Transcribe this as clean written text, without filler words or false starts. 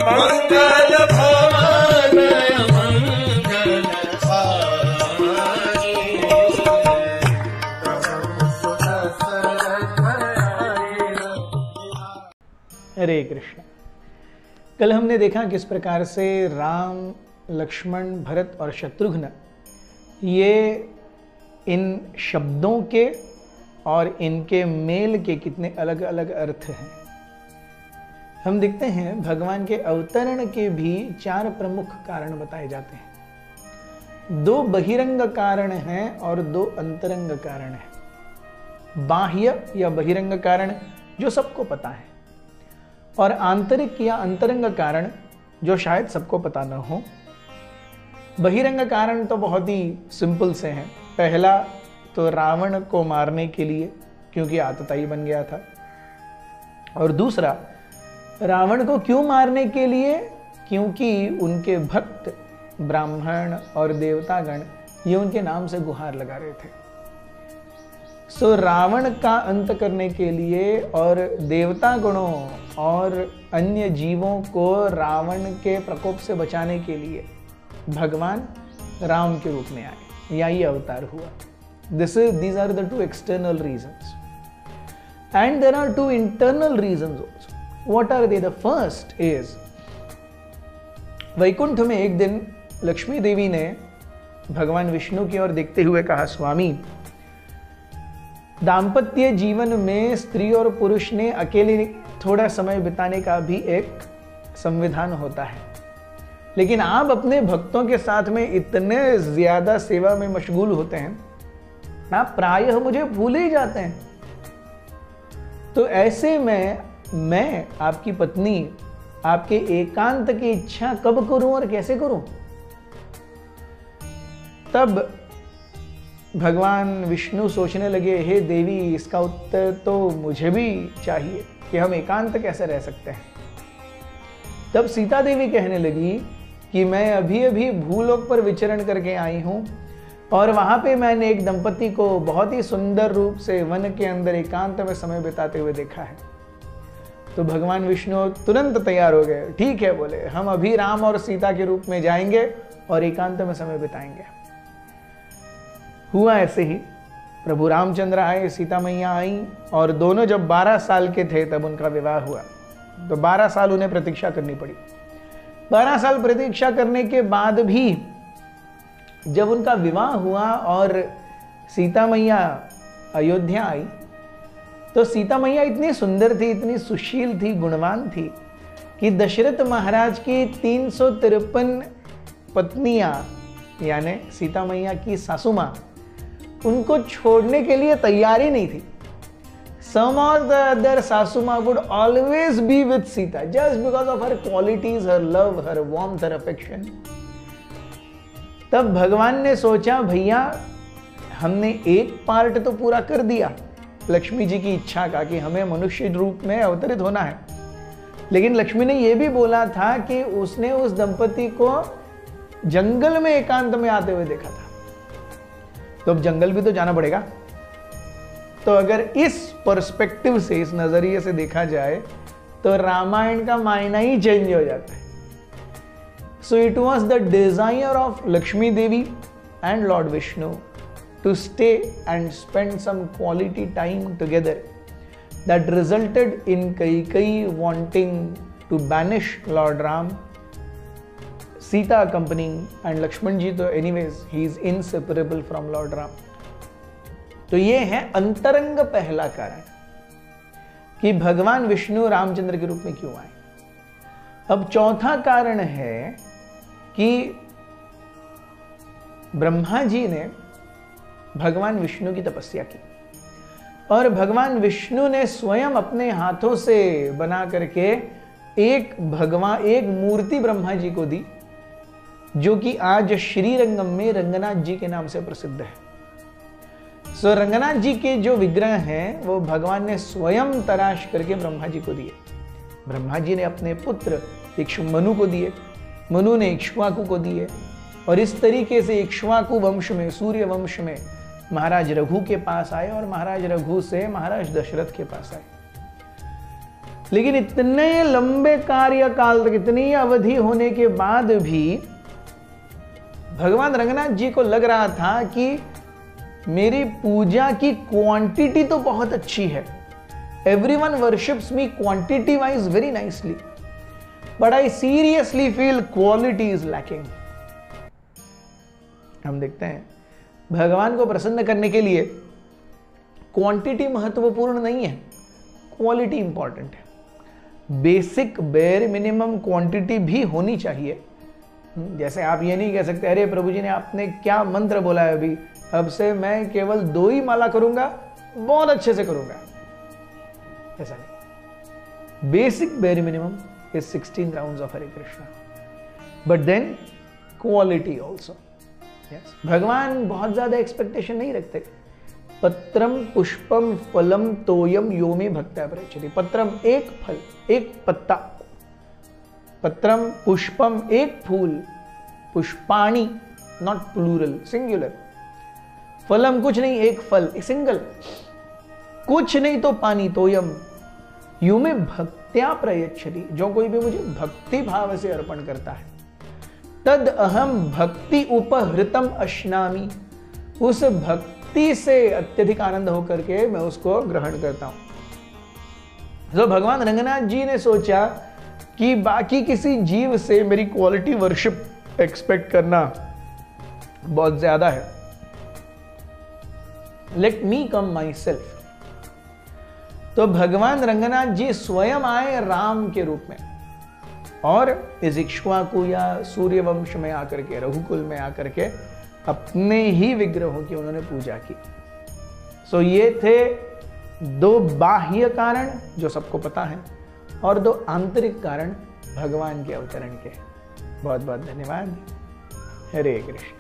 मंगल भवन मंगल हारी। हरे कृष्ण। कल हमने देखा किस प्रकार से राम, लक्ष्मण, भरत और शत्रुघ्न ये इन शब्दों के और इनके मेल के कितने अलग अलग अर्थ हैं। हम देखते हैं भगवान के अवतरण के भी 4 प्रमुख कारण बताए जाते हैं। 2 बहिरंग कारण हैं और 2 अंतरंग कारण हैं। बाह्य या बहिरंग कारण जो सबको पता है, और आंतरिक या अंतरंग कारण जो शायद सबको पता न हो। बहिरंग कारण तो बहुत ही सिंपल से हैं। पहला तो रावण को मारने के लिए, क्योंकि आतताई बन गया था। और दूसरा, रावण को क्यों मारने के लिए? क्योंकि उनके भक्त ब्राह्मण और देवतागण ये उनके नाम से गुहार लगा रहे थे। सो रावण का अंत करने के लिए और देवता गणों और अन्य जीवों को रावण के प्रकोप से बचाने के लिए भगवान राम के रूप में आए, या ये अवतार हुआ। These are the 2 external reasons. And there are 2 internal reasons also. What are they? The first is, Vaikuntha में एक दिन लक्ष्मी देवी ने भगवान विष्णु की ओर देखते हुए कहा, स्वामी, दाम्पत्य जीवन में स्त्री और पुरुष ने अकेले थोड़ा समय बिताने का भी एक संविधान होता है, लेकिन आप अपने भक्तों के साथ में इतने ज्यादा सेवा में मशगूल होते हैं, आप प्रायः मुझे भूल ही जाते हैं। तो ऐसे में मैं आपकी पत्नी आपके एकांत की इच्छा कब करूं और कैसे करूं? तब भगवान विष्णु सोचने लगे, हे देवी, इसका उत्तर तो मुझे भी चाहिए कि हम एकांत कैसे रह सकते हैं। तब सीता देवी कहने लगी कि मैं अभी अभी भूलोक पर विचरण करके आई हूं, और वहां पे मैंने एक दंपति को बहुत ही सुंदर रूप से वन के अंदर एकांत में समय बिताते हुए देखा है। तो भगवान विष्णु तुरंत तैयार हो गए। ठीक है, बोले, हम अभी राम और सीता के रूप में जाएंगे और एकांत में समय बिताएंगे। हुआ ऐसे ही। प्रभु रामचंद्र आए, सीता मैया आई, और दोनों जब 12 साल के थे तब उनका विवाह हुआ। तो 12 साल उन्हें प्रतीक्षा करनी पड़ी। 12 साल प्रतीक्षा करने के बाद भी जब उनका विवाह हुआ और सीता मैया अयोध्या आई, तो सीता मैया इतनी सुंदर थी, इतनी सुशील थी, गुणवान थी कि दशरथ महाराज की 353 पत्नियां, यानी सीता मैया की सासू मां, उनको छोड़ने के लिए तैयार ही नहीं थी। Some of the other सासू मां would always be with Sita just because of her qualities, her love, her warmth, her affection. तब भगवान ने सोचा, भैया हमने एक पार्ट तो पूरा कर दिया लक्ष्मी जी की इच्छा का कि हमें मनुष्य रूप में अवतरित होना है, लेकिन लक्ष्मी ने यह भी बोला था कि उसने उस दंपति को जंगल में एकांत में आते हुए देखा था, तो अब जंगल भी तो जाना पड़ेगा। तो अगर इस पर्सपेक्टिव से, इस नजरिए से देखा जाए तो रामायण का मायना ही चेंज हो जाता है। So it was the desire of Lakshmi Devi and Lord Vishnu to stay and spend some quality time together that resulted in Kaikeyi wanting to banish Lord Ram, Sita accompanying, and Lakshman ji तो anyways he is inseparable from Lord Ram. तो ये है अंतरंग पहला कारण कि भगवान विष्णु रामचंद्र के रूप में क्यों आए। अब चौथा कारण है कि ब्रह्मा जी ने भगवान विष्णु की तपस्या की, और भगवान विष्णु ने स्वयं अपने हाथों से बना करके एक मूर्ति ब्रह्मा जी को दी, जो कि आज श्रीरंगम में रंगनाथ जी के नाम से प्रसिद्ध है। सो रंगनाथ जी के जो विग्रह हैं वो भगवान ने स्वयं तराश करके ब्रह्मा जी को दिए। ब्रह्मा जी ने अपने पुत्र मनु को दिए, मनु ने इक्ष्वाकु को दिए, और इस तरीके से इक्ष्वाकु वंश में, सूर्य वंश में महाराज रघु के पास आए, और महाराज रघु से महाराज दशरथ के पास आए। लेकिन इतने लंबे कार्यकाल तक, इतनी अवधि होने के बाद भी भगवान रंगनाथ जी को लग रहा था कि मेरी पूजा की क्वांटिटी तो बहुत अच्छी है, everyone worships me quantity wise very nicely, but I seriously feel quality is lacking. हम देखते हैं भगवान को प्रसन्न करने के लिए क्वांटिटी महत्वपूर्ण नहीं है, क्वालिटी इंपॉर्टेंट है। बेसिक बेयर मिनिमम क्वांटिटी भी होनी चाहिए। जैसे आप ये नहीं कह सकते अरे प्रभु जी ने आपने क्या मंत्र बोला है अभी, अब से मैं केवल 2 ही माला करूंगा, बहुत अच्छे से करूंगा, ऐसा नहीं। Basic bare minimum is 16 rounds of Hare Krishna, but then quality also. भगवान बहुत ज्यादा एक्सपेक्टेशन नहीं रखते। पत्रम पुष्पम फलम तोयम यो में भक्त्या प्रयच्छति। पत्रम एक फल, एक पत्ता, पत्रम पुष्पम एक फूल, पुष्पाणी नॉट प्लूरल सिंगुलर, फलम कुछ नहीं एक फल सिंगल, कुछ नहीं तो पानी तोयम यू में भक्त्या प्रयच्छति, जो कोई भी मुझे भक्ति भाव से अर्पण करता है, तद अहम भक्ति उपहृतम अश्नामी, उस भक्ति से अत्यधिक आनंद होकर के मैं उसको ग्रहण करता हूं। तो भगवान रंगनाथ जी ने सोचा कि बाकी किसी जीव से मेरी क्वालिटी वर्शिप एक्सपेक्ट करना बहुत ज्यादा है, let me come my self. तो भगवान रंगनाथ जी स्वयं आए राम के रूप में, और इस इक्ष्वाकु या सूर्यवंश में आकर के, रघुकुल में आकर के अपने ही विग्रहों की उन्होंने पूजा की। सो ये थे 2 बाह्य कारण जो सबको पता है, और 2 आंतरिक कारण भगवान के अवतरण के। बहुत बहुत धन्यवाद। हरे कृष्ण।